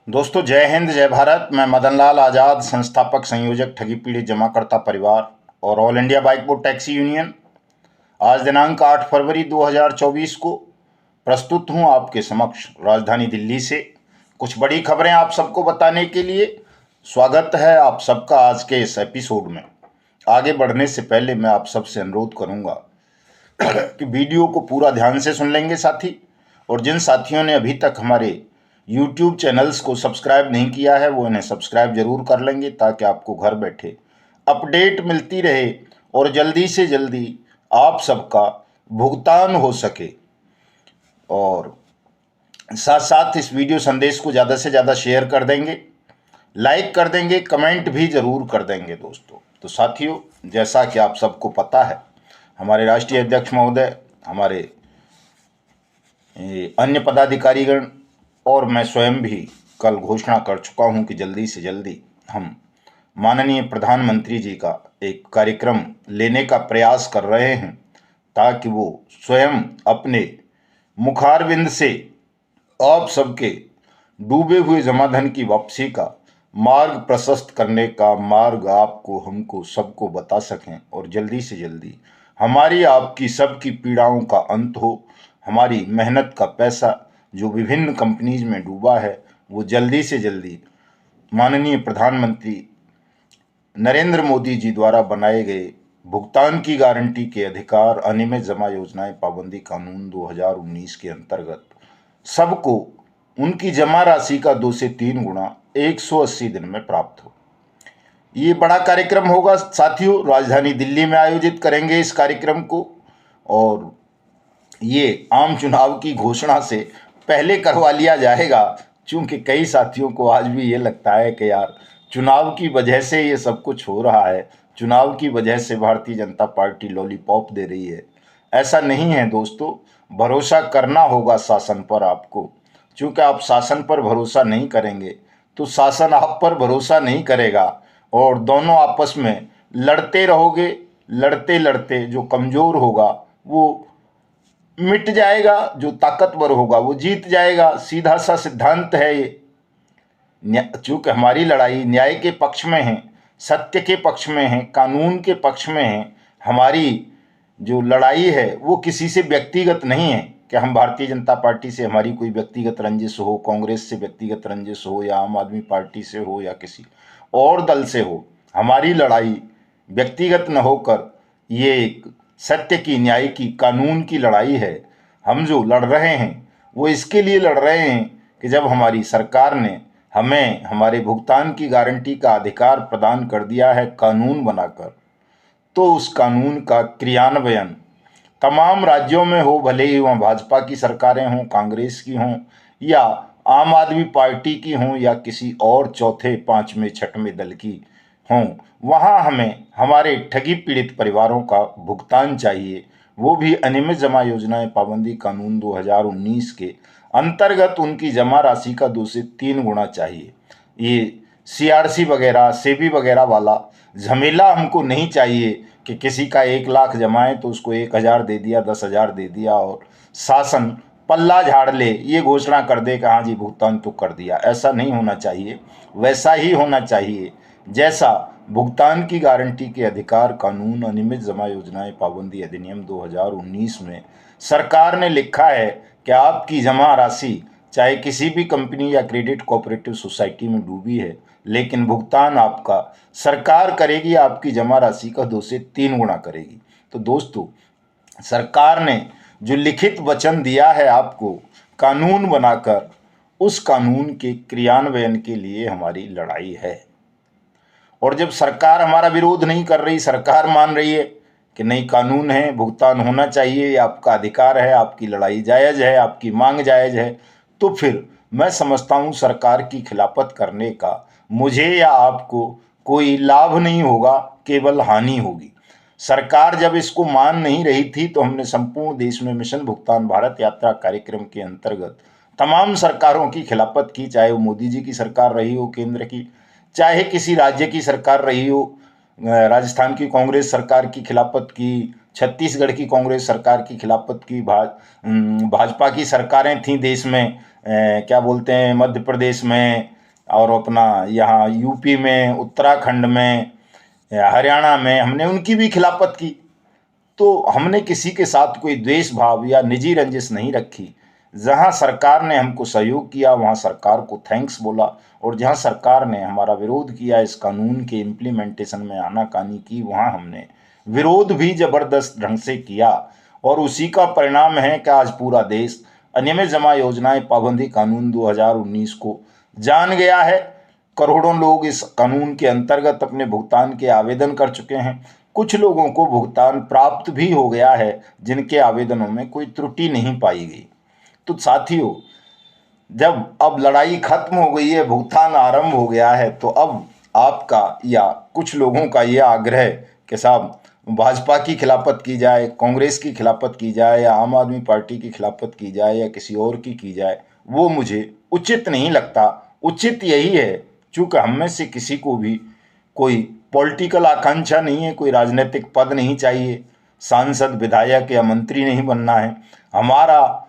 दोस्तों, जय हिंद जय भारत। मैं मदन लाल आज़ाद, संस्थापक संयोजक ठगी पीड़ित जमाकर्ता परिवार और all India bike board taxi union, आज दिनांक 8 फरवरी 2024 को प्रस्तुत हूं आपके समक्ष राजधानी दिल्ली से कुछ बड़ी खबरें आप सबको बताने के लिए। स्वागत है आप सबका आज के इस एपिसोड में। आगे बढ़ने से पहले मैं आप सबसे अनुरोध करूंगा कि वीडियो को पूरा ध्यान से सुन लेंगे साथी, और जिन साथियों ने अभी तक हमारे YouTube चैनल्स को सब्सक्राइब नहीं किया है वो इन्हें सब्सक्राइब जरूर कर लेंगे, ताकि आपको घर बैठे अपडेट मिलती रहे और जल्दी से जल्दी आप सबका भुगतान हो सके। और साथ साथ इस वीडियो संदेश को ज़्यादा से ज़्यादा शेयर कर देंगे, लाइक कर देंगे, कमेंट भी ज़रूर कर देंगे दोस्तों। तो साथियों, जैसा कि आप सबको पता है, हमारे राष्ट्रीय अध्यक्ष महोदय, हमारे अन्य पदाधिकारीगण और मैं स्वयं भी कल घोषणा कर चुका हूं कि जल्दी से जल्दी हम माननीय प्रधानमंत्री जी का एक कार्यक्रम लेने का प्रयास कर रहे हैं, ताकि वो स्वयं अपने मुखारविंद से आप सबके डूबे हुए जमाधन की वापसी का मार्ग प्रशस्त करने का मार्ग आपको, हमको, सबको बता सकें और जल्दी से जल्दी हमारी आपकी सबकी पीड़ाओं का अंत हो। हमारी मेहनत का पैसा जो विभिन्न कंपनीज में डूबा है वो जल्दी से जल्दी माननीय प्रधानमंत्री नरेंद्र मोदी जी द्वारा बनाए गए भुगतान की गारंटी के अधिकार अनियमित जमा योजनाएं पाबंदी कानून 2019 के अंतर्गत सबको उनकी जमा राशि का 2 से 3 गुना 180 दिन में प्राप्त हो। ये बड़ा कार्यक्रम होगा साथियों, राजधानी दिल्ली में आयोजित करेंगे इस कार्यक्रम को, और ये आम चुनाव की घोषणा से पहले करवा लिया जाएगा, क्योंकि कई साथियों को आज भी ये लगता है कि यार चुनाव की वजह से ये सब कुछ हो रहा है, चुनाव की वजह से भारतीय जनता पार्टी लॉलीपॉप दे रही है। ऐसा नहीं है दोस्तों, भरोसा करना होगा शासन पर आपको, क्योंकि आप शासन पर भरोसा नहीं करेंगे तो शासन आप पर भरोसा नहीं करेगा, और दोनों आपस में लड़ते रहोगे। लड़ते लड़ते जो कमज़ोर होगा वो मिट जाएगा, जो ताकतवर होगा वो जीत जाएगा। सीधा सा सिद्धांत है ये। चूँकि हमारी लड़ाई न्याय के पक्ष में है, सत्य के पक्ष में है, कानून के पक्ष में है। हमारी जो लड़ाई है वो किसी से व्यक्तिगत नहीं है कि हम भारतीय जनता पार्टी से हमारी कोई व्यक्तिगत रंजिश हो, कांग्रेस से व्यक्तिगत रंजिश हो, या आम आदमी पार्टी से हो, या किसी और दल से हो। हमारी लड़ाई व्यक्तिगत न होकर ये एक सत्य की, न्याय की, कानून की लड़ाई है। हम जो लड़ रहे हैं वो इसके लिए लड़ रहे हैं कि जब हमारी सरकार ने हमें हमारे भुगतान की गारंटी का अधिकार प्रदान कर दिया है कानून बनाकर, तो उस कानून का क्रियान्वयन तमाम राज्यों में हो, भले ही वहाँ भाजपा की सरकारें हों, कांग्रेस की हों, या आम आदमी पार्टी की हों, या किसी और चौथे, पांचवें, छठवें दल की हों, वहाँ हमें हमारे ठगी पीड़ित परिवारों का भुगतान चाहिए, वो भी अनियमित जमा योजनाएं पाबंदी कानून 2019 के अंतर्गत उनकी जमा राशि का 2 से 3 गुना चाहिए। ये सीआरसी वगैरह, सेबी वगैरह वाला झमेला हमको नहीं चाहिए कि किसी का 1 लाख जमाए तो उसको 1,000 दे दिया, 10,000 दे दिया और शासन पल्ला झाड़ ले, ये घोषणा कर दे कि हाँ जी भुगतान तो कर दिया। ऐसा नहीं होना चाहिए। वैसा ही होना चाहिए जैसा भुगतान की गारंटी के अधिकार कानून अनियमित जमा योजनाएं पाबंदी अधिनियम 2019 में सरकार ने लिखा है कि आपकी जमा राशि चाहे किसी भी कंपनी या क्रेडिट कोऑपरेटिव सोसाइटी में डूबी है, लेकिन भुगतान आपका सरकार करेगी, आपकी जमा राशि का 2 से 3 गुना करेगी। तो दोस्तों, सरकार ने जो लिखित वचन दिया है आपको कानून बनाकर, उस कानून के क्रियान्वयन के लिए हमारी लड़ाई है। और जब सरकार हमारा विरोध नहीं कर रही, सरकार मान रही है कि नहीं, कानून है, भुगतान होना चाहिए, ये आपका अधिकार है, आपकी लड़ाई जायज़ है, आपकी मांग जायज़ है, तो फिर मैं समझता हूँ सरकार की खिलाफत करने का मुझे या आपको कोई लाभ नहीं होगा, केवल हानि होगी। सरकार जब इसको मान नहीं रही थी तो हमने संपूर्ण देश में मिशन भुगतान भारत यात्रा कार्यक्रम के अंतर्गत तमाम सरकारों की खिलाफत की, चाहे वो मोदी जी की सरकार रही हो केंद्र की, चाहे किसी राज्य की सरकार रही हो। राजस्थान की कांग्रेस सरकार की खिलाफत की, छत्तीसगढ़ की कांग्रेस सरकार की खिलाफत की, भाजपा की सरकारें थीं देश में, क्या बोलते हैं, मध्य प्रदेश में, और अपना यहाँ यूपी में, उत्तराखंड में, या हरियाणा में हमने उनकी भी खिलाफत की। तो हमने किसी के साथ कोई द्वेष भाव या निजी रंजिश नहीं रखी। जहां सरकार ने हमको सहयोग किया वहां सरकार को थैंक्स बोला, और जहां सरकार ने हमारा विरोध किया, इस कानून के इम्प्लीमेंटेशन में आनाकानी की, वहां हमने विरोध भी जबरदस्त ढंग से किया। और उसी का परिणाम है कि आज पूरा देश अनियमित जमा योजनाएं पाबंदी कानून 2019 को जान गया है। करोड़ों लोग इस कानून के अंतर्गत अपने भुगतान के आवेदन कर चुके हैं। कुछ लोगों को भुगतान प्राप्त भी हो गया है, जिनके आवेदनों में कोई त्रुटि नहीं पाई गई। तो साथियों, जब अब लड़ाई खत्म हो गई है, भुगतान आरंभ हो गया है, तो अब आपका या कुछ लोगों का यह आग्रह कि साहब भाजपा की खिलाफत की जाए, कांग्रेस की खिलाफत की जाए, या आम आदमी पार्टी की खिलाफत की जाए, या किसी और की जाए, वो मुझे उचित नहीं लगता। उचित यही है, चूँकि हम में से किसी को भी कोई पॉलिटिकल आकांक्षा नहीं है, कोई राजनीतिक पद नहीं चाहिए, सांसद, विधायक या मंत्री नहीं बनना है। हमारा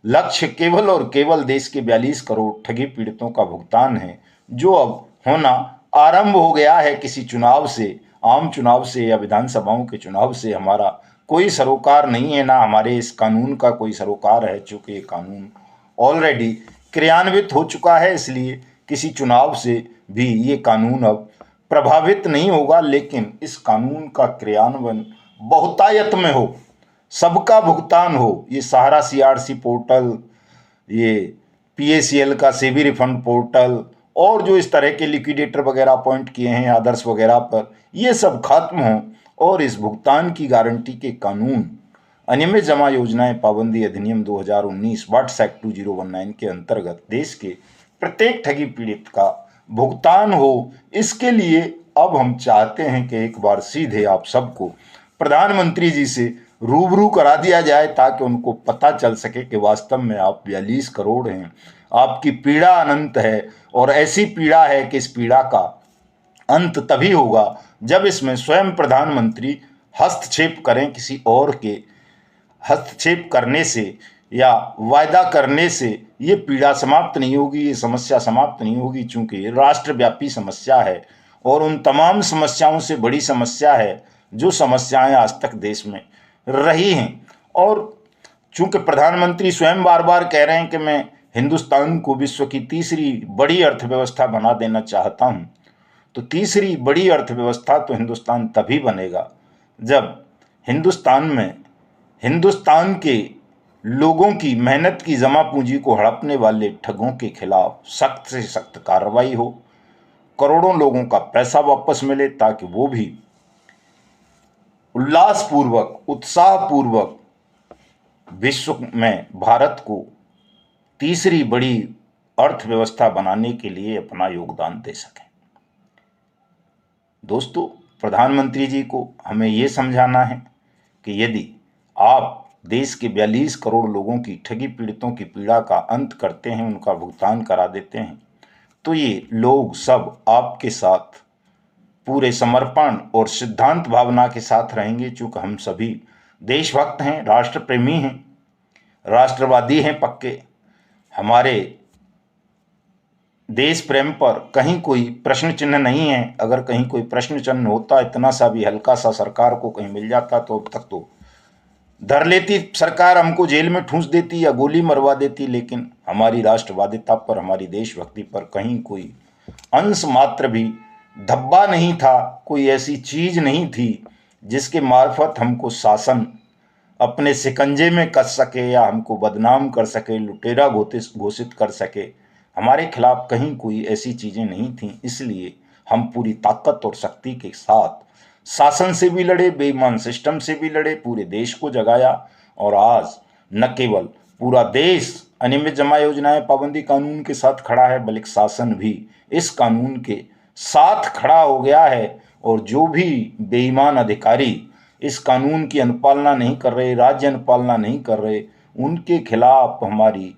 लक्ष्य केवल और केवल देश के 42 करोड़ ठगी पीड़ितों का भुगतान है, जो अब होना आरंभ हो गया है। किसी चुनाव से, आम चुनाव से या विधानसभाओं के चुनाव से हमारा कोई सरोकार नहीं है, ना हमारे इस कानून का कोई सरोकार है, चूँकि ये कानून ऑलरेडी क्रियान्वित हो चुका है। इसलिए किसी चुनाव से भी ये कानून अब प्रभावित नहीं होगा। लेकिन इस कानून का क्रियान्वयन बहुतायत में हो, सबका भुगतान हो। ये सहारा सीआरसी पोर्टल, ये पीएसीएल का सेबी रिफंड पोर्टल, और जो इस तरह के लिक्विडेटर वगैरह अपॉइंट किए हैं आदर्श वगैरह पर, ये सब खत्म हो, और इस भुगतान की गारंटी के कानून अनियमित जमा योजनाएं पाबंदी अधिनियम 2019 वाट्स एक्ट 2019 के अंतर्गत देश के प्रत्येक ठगी पीड़ित का भुगतान हो। इसके लिए अब हम चाहते हैं कि एक बार सीधे आप सबको प्रधानमंत्री जी से रूबरू करा दिया जाए, ताकि उनको पता चल सके कि वास्तव में आप 42 करोड़ हैं, आपकी पीड़ा अनंत है, और ऐसी पीड़ा है कि इस पीड़ा का अंत तभी होगा जब इसमें स्वयं प्रधानमंत्री हस्तक्षेप करें। किसी और के हस्तक्षेप करने से या वायदा करने से ये पीड़ा समाप्त नहीं होगी, ये समस्या समाप्त नहीं होगी, चूंकि ये राष्ट्रव्यापी समस्या है, और उन तमाम समस्याओं से बड़ी समस्या है जो समस्याएं आज तक देश में रही हैं। और चूंकि प्रधानमंत्री स्वयं बार बार कह रहे हैं कि मैं हिंदुस्तान को विश्व की तीसरी बड़ी अर्थव्यवस्था बना देना चाहता हूं, तो तीसरी बड़ी अर्थव्यवस्था तो हिंदुस्तान तभी बनेगा जब हिंदुस्तान के लोगों की मेहनत की जमा पूंजी को हड़पने वाले ठगों के खिलाफ सख्त से सख्त कार्रवाई हो, करोड़ों लोगों का पैसा वापस मिले, ताकि वो भी उल्लासपूर्वक, उत्साहपूर्वक विश्व में भारत को तीसरी बड़ी अर्थव्यवस्था बनाने के लिए अपना योगदान दे सकें। दोस्तों, प्रधानमंत्री जी को हमें ये समझाना है कि यदि आप देश के 42 करोड़ लोगों की ठगी पीड़ितों की पीड़ा का अंत करते हैं, उनका भुगतान करा देते हैं, तो ये लोग सब आपके साथ पूरे समर्पण और सिद्धांत भावना के साथ रहेंगे। चूँकि हम सभी देशभक्त हैं, राष्ट्र प्रेमी हैं, राष्ट्रवादी हैं पक्के। हमारे देश प्रेम पर कहीं कोई प्रश्न चिन्ह नहीं है। अगर कहीं कोई प्रश्न चिन्ह होता, इतना सा भी हल्का सा सरकार को कहीं मिल जाता, तो अब तक तो धर लेती सरकार, हमको जेल में ठूंस देती या गोली मरवा देती। लेकिन हमारी राष्ट्रवादिता पर, हमारी देशभक्ति पर कहीं कोई अंश मात्र भी धब्बा नहीं था, कोई ऐसी चीज नहीं थी जिसके मार्फत हमको शासन अपने शिकंजे में कस सके या हमको बदनाम कर सके, लुटेरा घोषित कर सके। हमारे खिलाफ कहीं कोई ऐसी चीजें नहीं थीं। इसलिए हम पूरी ताकत और शक्ति के साथ शासन से भी लड़े, बेईमान सिस्टम से भी लड़े, पूरे देश को जगाया। और आज न केवल पूरा देश अनियमित जमा योजनाएं पाबंदी कानून के साथ खड़ा है, बल्कि शासन भी इस कानून के साथ खड़ा हो गया है। और जो भी बेईमान अधिकारी इस कानून की अनुपालना नहीं कर रहे, राज्य अनुपालना नहीं कर रहे, उनके खिलाफ हमारी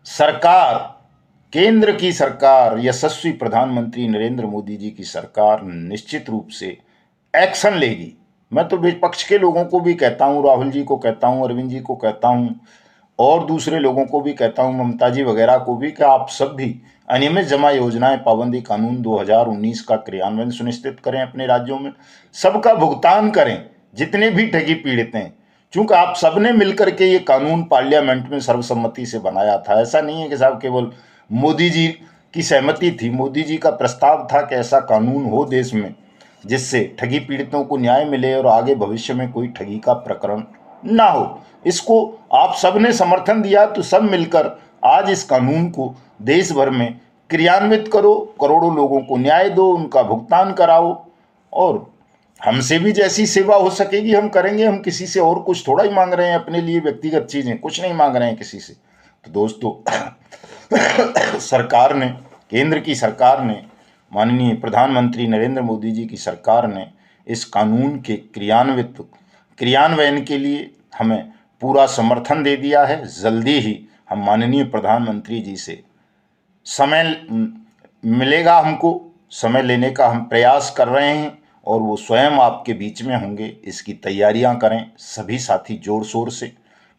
सरकार, केंद्र की सरकार, यशस्वी प्रधानमंत्री नरेंद्र मोदी जी की सरकार निश्चित रूप से एक्शन लेगी। मैं तो विपक्ष के लोगों को भी कहता हूं, राहुल जी को कहता हूं, अरविंद जी को कहता हूं, और दूसरे लोगों को भी कहता हूं, ममता जी वगैरह को भी, कि आप सब भी अनियमित जमा योजनाएं पाबंदी कानून 2019 का क्रियान्वयन सुनिश्चित करें अपने राज्यों में, सबका भुगतान करें जितने भी ठगी पीड़ित हैं। चूंकि आप सबने मिलकर के ये कानून पार्लियामेंट में सर्वसम्मति से बनाया था। ऐसा नहीं है कि साहब केवल मोदी जी की सहमति थी, मोदी जी का प्रस्ताव था कि ऐसा कानून हो देश में जिससे ठगी पीड़ितों को न्याय मिले और आगे भविष्य में कोई ठगी का प्रकरण ना हो। इसको आप सबने समर्थन दिया, तो सब मिलकर आज इस कानून को देश भर में क्रियान्वित करो, करोड़ों लोगों को न्याय दो, उनका भुगतान कराओ, और हमसे भी जैसी सेवा हो सकेगी हम करेंगे। हम किसी से और कुछ थोड़ा ही मांग रहे हैं, अपने लिए व्यक्तिगत चीजें कुछ नहीं मांग रहे हैं किसी से। तो दोस्तों सरकार ने, केंद्र की सरकार ने, माननीय प्रधानमंत्री नरेंद्र मोदी जी की सरकार ने इस कानून के क्रियान्वयन के लिए हमें पूरा समर्थन दे दिया है। जल्दी ही हम माननीय प्रधानमंत्री जी से समय मिलेगा, हमको समय लेने का हम प्रयास कर रहे हैं, और वो स्वयं आपके बीच में होंगे। इसकी तैयारियां करें सभी साथी, जोर शोर से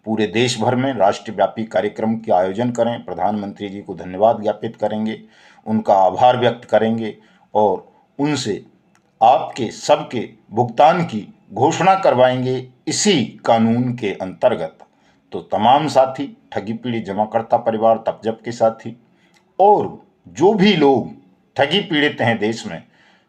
पूरे देश भर में राष्ट्रव्यापी कार्यक्रम के आयोजन करें। प्रधानमंत्री जी को धन्यवाद ज्ञापित करेंगे, उनका आभार व्यक्त करेंगे, और उनसे आपके सबके भुगतान की घोषणा करवाएंगे इसी कानून के अंतर्गत। तो तमाम साथी, ठगी पीड़ित जमाकर्ता परिवार तपजप के साथी, और जो भी लोग ठगी पीड़ित हैं देश में,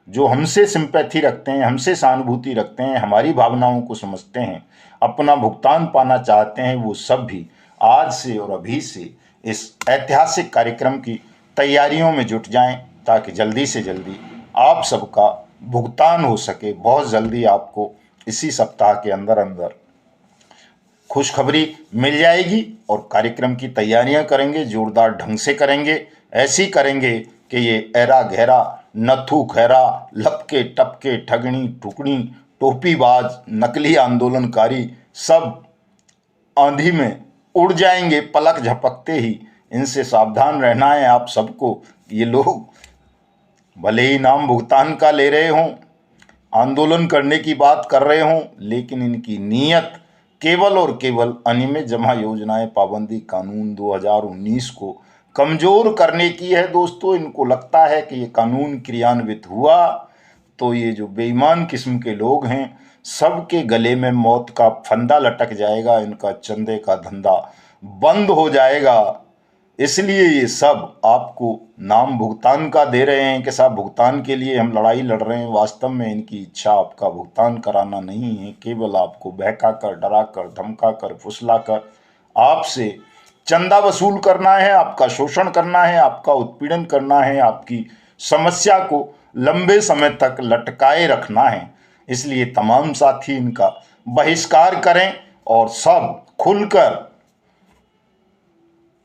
जो हमसे सिंपैथी रखते हैं, हमसे सहानुभूति रखते हैं, हमारी भावनाओं को समझते हैं, अपना भुगतान पाना चाहते हैं, वो सब भी आज से और अभी से इस ऐतिहासिक कार्यक्रम की तैयारियों में जुट जाएं, ताकि जल्दी से जल्दी आप सबका भुगतान हो सके। बहुत जल्दी आपको इसी सप्ताह के अंदर अंदर खुशखबरी मिल जाएगी, और कार्यक्रम की तैयारियां करेंगे, जोरदार ढंग से करेंगे। ऐसी करेंगे कि ये ऐरा गहरा, नथु खैरा, लपके टपके, ठगनी टुकड़ी, टोपीबाज, नकली आंदोलनकारी सब आंधी में उड़ जाएंगे पलक झपकते ही। इनसे सावधान रहना है आप सबको। ये लोग भले ही नाम भुगतान का ले रहे हों, आंदोलन करने की बात कर रहे हों, लेकिन इनकी नीयत केवल और केवल अनियमित जमा योजनाएं पाबंदी कानून 2019 को कमजोर करने की है। दोस्तों, इनको लगता है कि ये कानून क्रियान्वित हुआ तो ये जो बेईमान किस्म के लोग हैं सबके गले में मौत का फंदा लटक जाएगा, इनका चंदे का धंधा बंद हो जाएगा। इसलिए ये सब आपको नाम भुगतान का दे रहे हैं कि साहब भुगतान के लिए हम लड़ाई लड़ रहे हैं। वास्तव में इनकी इच्छा आपका भुगतान कराना नहीं है, केवल आपको बहका कर, डरा कर, धमका कर, फुसला कर आपसे चंदा वसूल करना है, आपका शोषण करना है, आपका उत्पीड़न करना है, आपकी समस्या को लंबे समय तक लटकाए रखना है। इसलिए तमाम साथी इनका बहिष्कार करें और सब खुलकर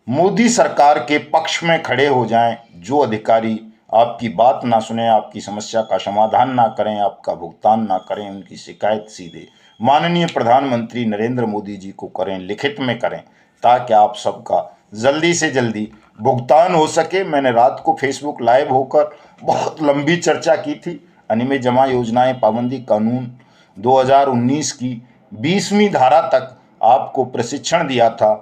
मोदी सरकार के पक्ष में खड़े हो जाएं। जो अधिकारी आपकी बात ना सुने, आपकी समस्या का समाधान ना करें, आपका भुगतान ना करें, उनकी शिकायत सीधे माननीय प्रधानमंत्री नरेंद्र मोदी जी को करें, लिखित में करें, ताकि आप सबका जल्दी से जल्दी भुगतान हो सके। मैंने रात को फेसबुक लाइव होकर बहुत लंबी चर्चा की थी। अनियमित जमा योजनाएं पाबंदी कानून 2019 की 20वीं धारा तक आपको प्रशिक्षण दिया था।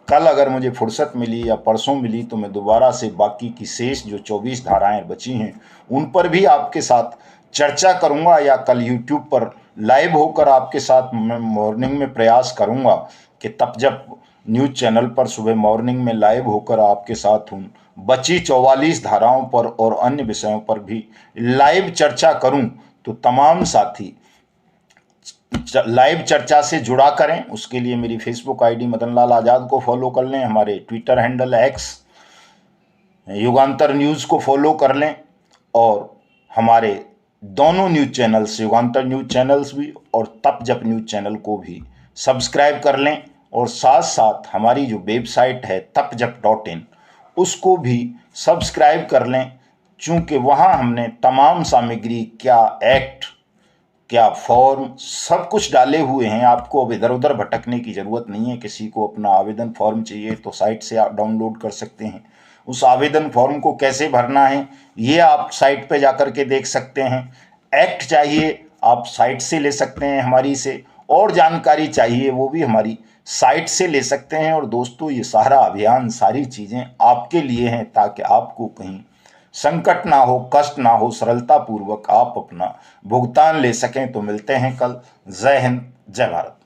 कल अगर मुझे फुर्सत मिली या परसों मिली तो मैं दोबारा से बाकी की शेष जो 24 धाराएं बची हैं उन पर भी आपके साथ चर्चा करूंगा, या कल यूट्यूब पर लाइव होकर आपके साथ मैं मॉर्निंग में प्रयास करूंगा कि तब जब न्यूज़ चैनल पर सुबह मॉर्निंग में लाइव होकर आपके साथ उन बची 44 धाराओं पर और अन्य विषयों पर भी लाइव चर्चा करूं। तो तमाम साथी लाइव चर्चा से जुड़ा करें। उसके लिए मेरी फेसबुक आईडी मदन लाल आज़ाद को फॉलो कर लें, हमारे ट्विटर हैंडल एक्स युगांतर न्यूज़ को फॉलो कर लें, और हमारे दोनों न्यूज़ चैनल्स, युगांतर न्यूज़ चैनल्स भी और तप जप न्यूज़ चैनल को भी सब्सक्राइब कर लें, और साथ साथ हमारी जो वेबसाइट है tapjap.in उसको भी सब्सक्राइब कर लें, चूँकि वहाँ हमने तमाम सामग्री, क्या एक्ट, क्या फॉर्म, सब कुछ डाले हुए हैं। आपको अब इधर उधर भटकने की ज़रूरत नहीं है। किसी को अपना आवेदन फॉर्म चाहिए तो साइट से आप डाउनलोड कर सकते हैं। उस आवेदन फॉर्म को कैसे भरना है ये आप साइट पे जाकर के देख सकते हैं। एक्ट चाहिए आप साइट से ले सकते हैं हमारी से, और जानकारी चाहिए वो भी हमारी साइट से ले सकते हैं। और दोस्तों, ये सारा अभियान, सारी चीज़ें आपके लिए हैं ताकि आपको कहीं संकट ना हो, कष्ट ना हो, सरलतापूर्वक आप अपना भुगतान ले सकें। तो मिलते हैं कल। जय हिंद, जय भारत।